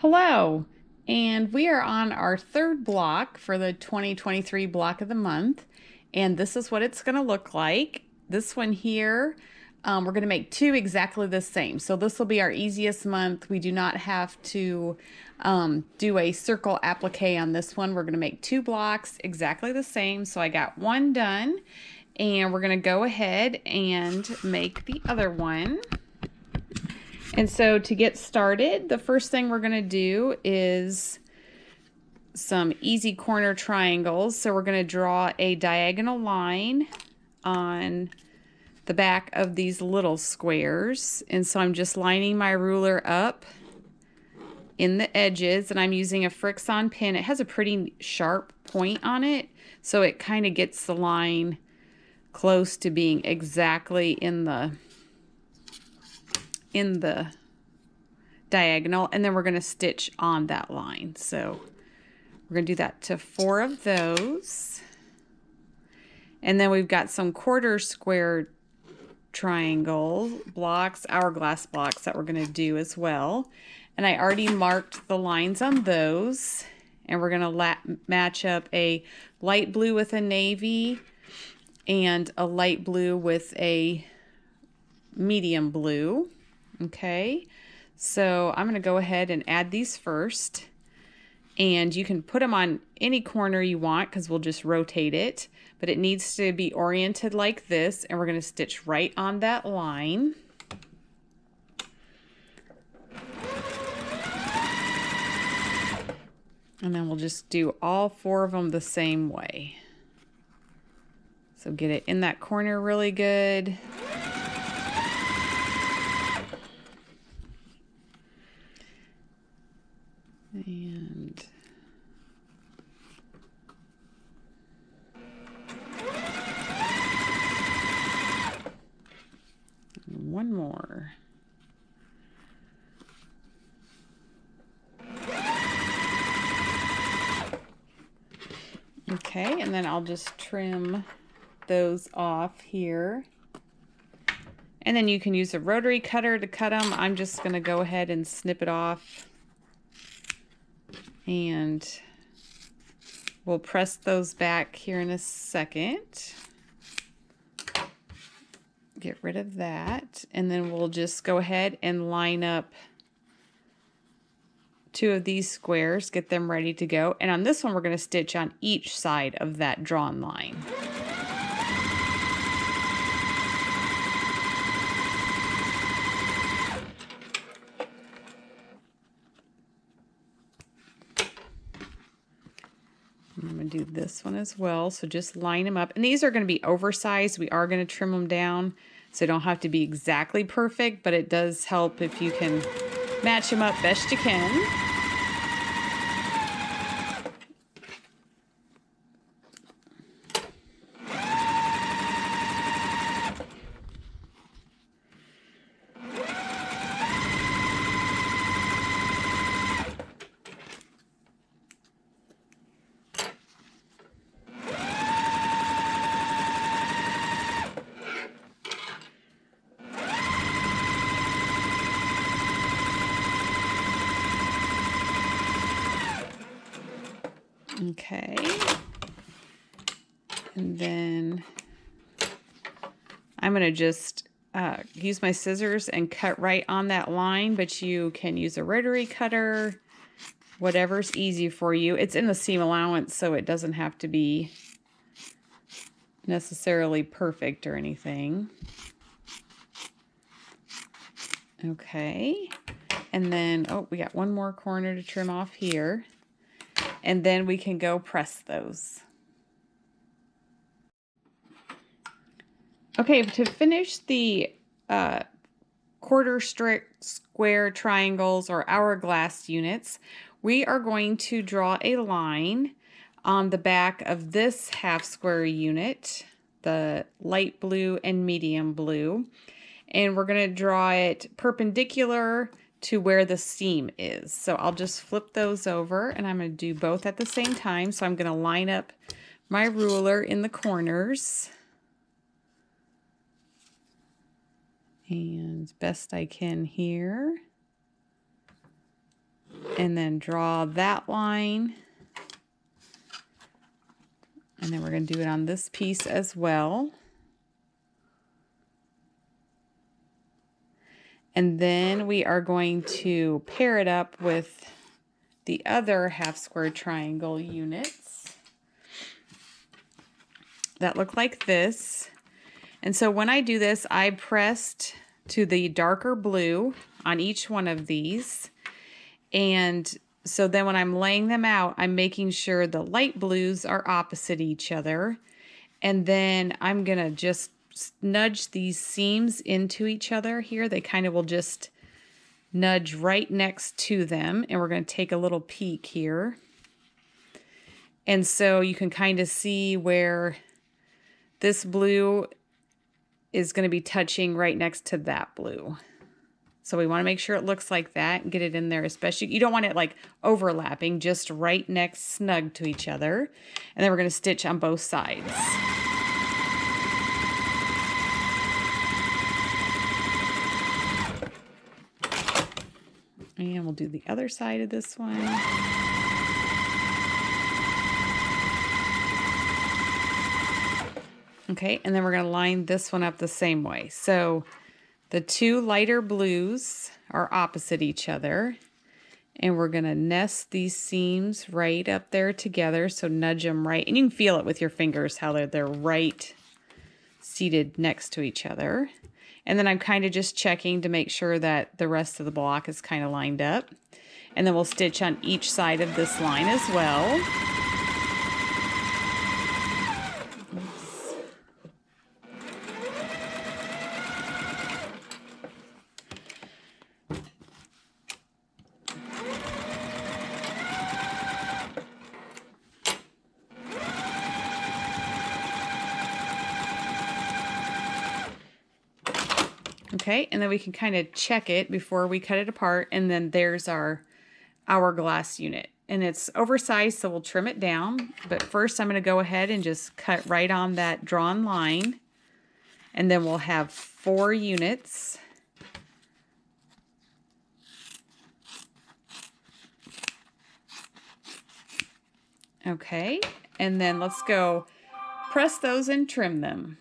Hello, and we are on our third block for the 2023 block of the month, and this is what it's going to look like. This one here, we're going to make two exactly the same. So this will be our easiest month. We do not have to do a circle applique on this one. We're going to make two blocks exactly the same. So I got one done, and we're going to go ahead and make the other one. And so to get started, the first thing we're going to do is some easy corner triangles. So we're going to draw a diagonal line on the back of these little squares. And so I'm just lining my ruler up in the edges, and I'm using a Frizz-on pen. It has a pretty sharp point on it, so it kind of gets the line close to being exactly in the diagonal, and then we're going to stitch on that line. So we're going to do that to 4 of those. And then we've got some quarter square triangle blocks, hourglass blocks that we're going to do as well. And I already marked the lines on those. And we're going to match up a light blue with a navy and a light blue with a medium blue. Okay, so I'm going to go ahead and add these first, and you can put them on any corner you want because we'll just rotate it, but it needs to be oriented like this, and we're going to stitch right on that line. And then we'll just do all 4 of them the same way. So get it in that corner really good. And one more. Okay, and then I'll just trim those off here. And then you can use a rotary cutter to cut them. I'm just going to go ahead and snip it off. And we'll press those back here in a second. Get rid of that. And then we'll just go ahead and line up 2 of these squares, get them ready to go. And on this one, we're going to stitch on each side of that drawn line. I'm going to do this one as well. So just line them up. And these are going to be oversized. We are going to trim them down, so they don't have to be exactly perfect, but it does help if you can match them up best you can. Okay, and then I'm going to just use my scissors and cut right on that line, but you can use a rotary cutter, whatever's easy for you. It's in the seam allowance, so it doesn't have to be necessarily perfect or anything. Okay, and then, oh, we got one more corner to trim off here. And then we can go press those. Okay, to finish the quarter square triangles or hourglass units, we are going to draw a line on the back of this half square unit, the light blue and medium blue, and we're going to draw it perpendicular to where the seam is. So I'll just flip those over, and I'm going to do both at the same time. So I'm going to line up my ruler in the corners and best I can here. and then draw that line. And then we're going to do it on this piece as well. And then we are going to pair it up with the other half square triangle units that look like this. And so when I do this, I pressed to the darker blue on each one of these. And so then when I'm laying them out, I'm making sure the light blues are opposite each other. And then I'm going to just nudge these seams into each other here. They kind of will just nudge right next to them. And we're going to take a little peek here. And so you can kind of see where this blue is going to be touching right next to that blue. So we want to make sure it looks like that and get it in there, especially, you don't want it like overlapping, just right next, snug to each other. And then we're going to stitch on both sides. And we'll do the other side of this one. Okay, and then we're going to line this one up the same way. So the two lighter blues are opposite each other, and we're going to nest these seams right up there together. So nudge them right, and you can feel it with your fingers how they're right seated next to each other. And then I'm kind of just checking to make sure that the rest of the block is kind of lined up. And then we'll stitch on each side of this line as well. Okay, and then we can kind of check it before we cut it apart, and then there's our hourglass unit. And it's oversized, so we'll trim it down. But first I'm going to go ahead and just cut right on that drawn line. And then we'll have 4 units. Okay, and then let's go press those and trim them.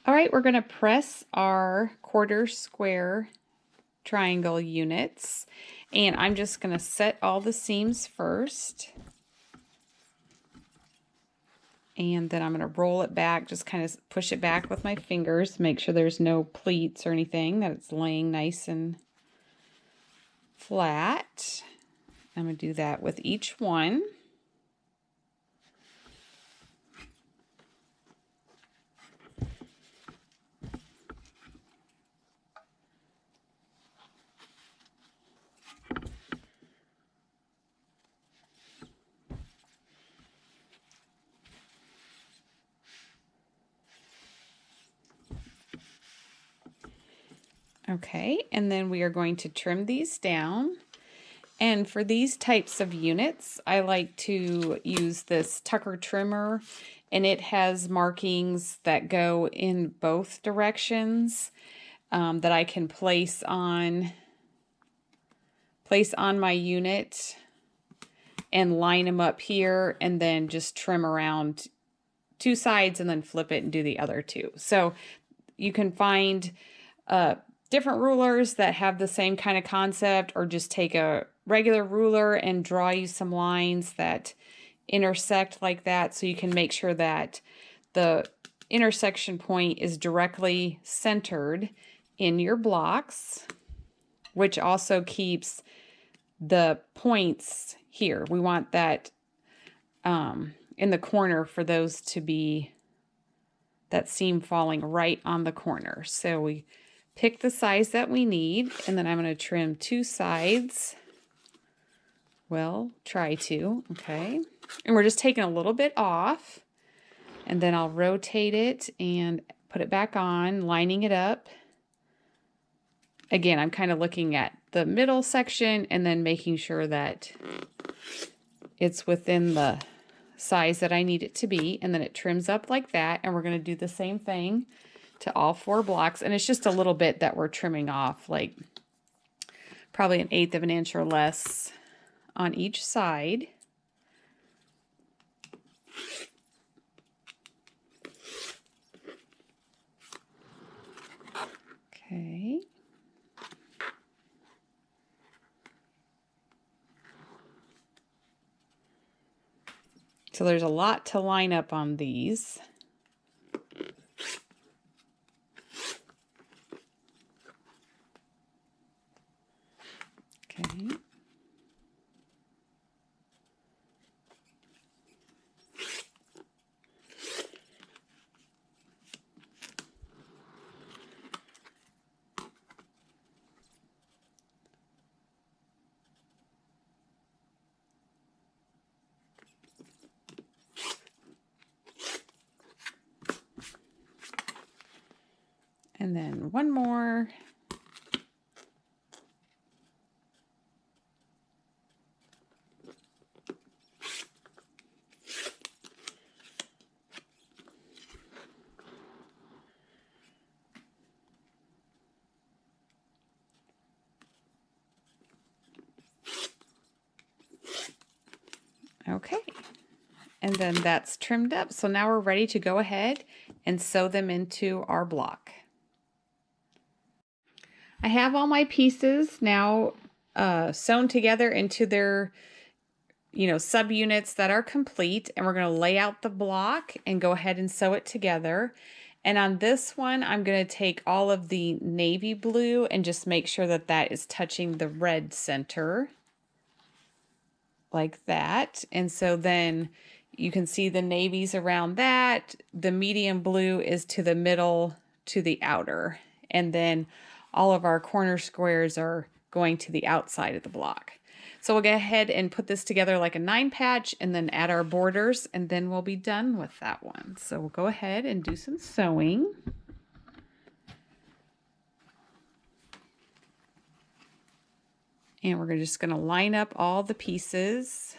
All right, we're going to press our quarter square triangle units, and I'm just going to set all the seams first, and then I'm going to roll it back, just kind of push it back with my fingers, make sure there's no pleats or anything, that it's laying nice and flat. I'm going to do that with each one. Okay, and then we are going to trim these down. And for these types of units, I like to use this Tucker trimmer, and it has markings that go in both directions that I can place on my unit and line them up here, and then just trim around 2 sides and then flip it and do the other 2. So you can find different rulers that have the same kind of concept, or just take a regular ruler and draw you some lines that intersect like that, so you can make sure that the intersection point is directly centered in your blocks, which also keeps the points here. We want that in the corner for those to be that seam falling right on the corner. So we pick the size that we need, and then I'm going to trim 2 sides. Well, try to, okay. And we're just taking a little bit off, and then I'll rotate it and put it back on, lining it up. Again, I'm kind of looking at the middle section and then making sure that it's within the size that I need it to be, and then it trims up like that. And we're going to do the same thing to all 4 blocks, and it's just a little bit that we're trimming off, like probably 1/8 of an inch or less on each side. Okay. So there's a lot to line up on these. Okay. And then one more. Okay, and then that's trimmed up. So now we're ready to go ahead and sew them into our block. I have all my pieces now sewn together into their, subunits that are complete, and we're going to lay out the block and go ahead and sew it together. And on this one, I'm going to take all of the navy blue and just make sure that that is touching the red center. Like that. And so then you can see the navies around that. The medium blue is to the middle to the outer. And then all of our corner squares are going to the outside of the block. So we'll go ahead and put this together like a 9 patch and then add our borders, and then we'll be done with that one. So we'll go ahead and do some sewing. And we're just going to line up all the pieces.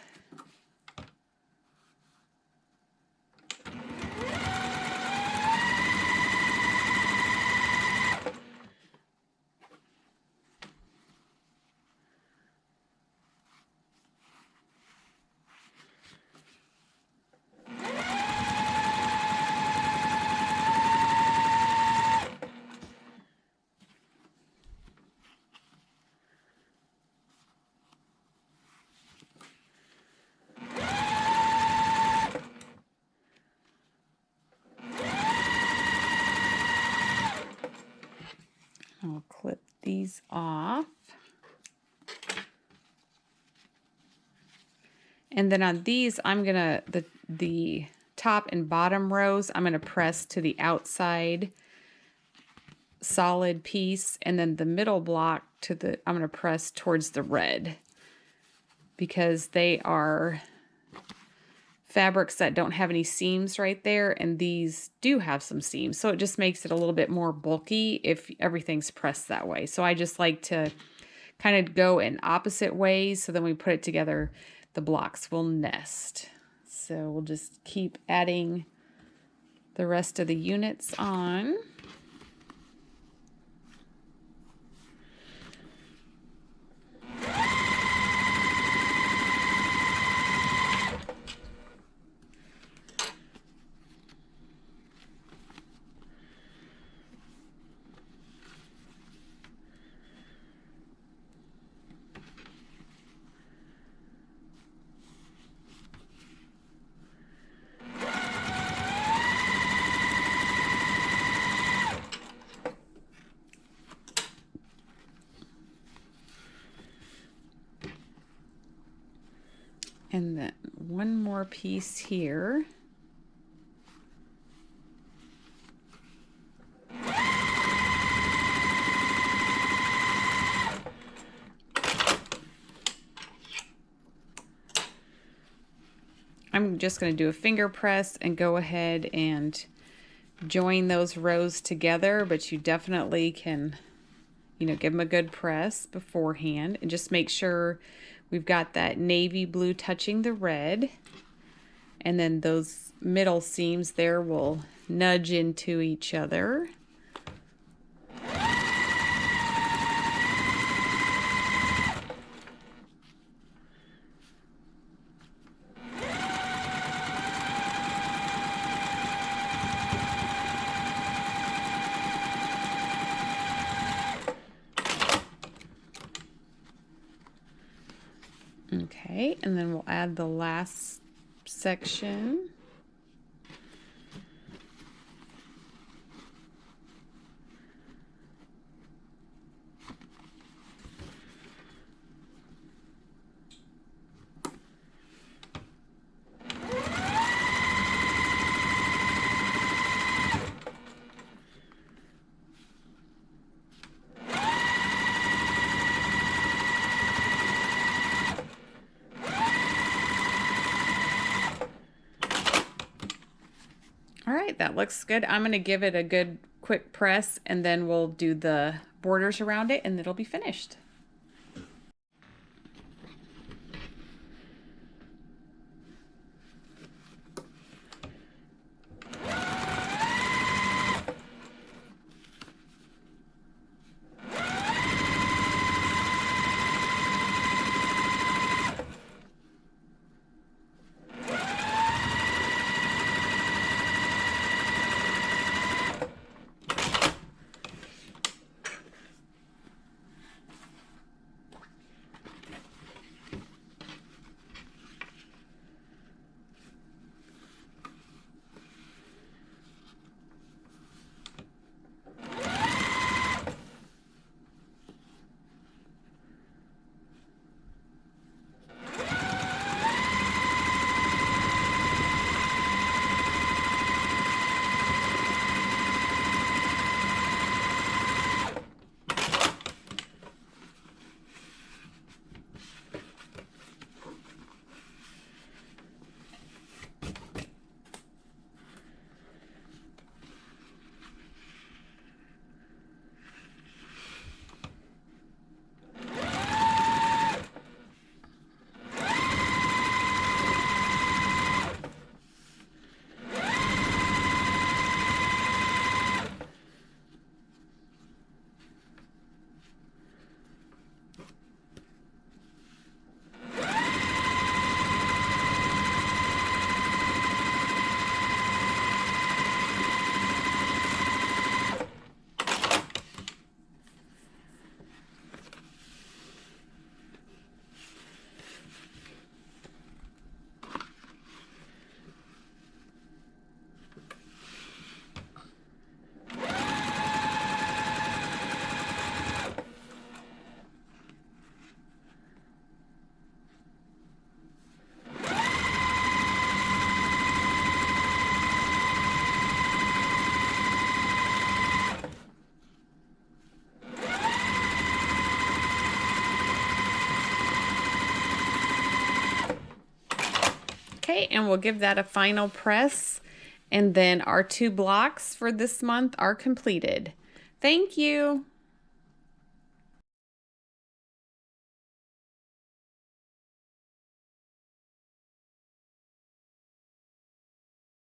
I'll clip these off. And then on these, I'm gonna, the top and bottom rows, I'm gonna press to the outside solid piece, and then the middle block I'm gonna press towards the red, because they are fabrics that don't have any seams right there, and these do have some seams. So it just makes it a little bit more bulky if everything's pressed that way. So I just like to kind of go in opposite ways, so then we put it together, the blocks will nest. So we'll just keep adding the rest of the units on. And then one more piece here. I'm just going to do a finger press and go ahead and join those rows together, but you definitely can, give them a good press beforehand, and just make sure we've got that navy blue touching the red, and then those middle seams there will nudge into each other. Okay, and then we'll add the last section. All right, that looks good. I'm going to give it a good quick press, and then we'll do the borders around it, and it'll be finished. Okay, and we'll give that a final press, and then our 2 blocks for this month are completed. Thank you.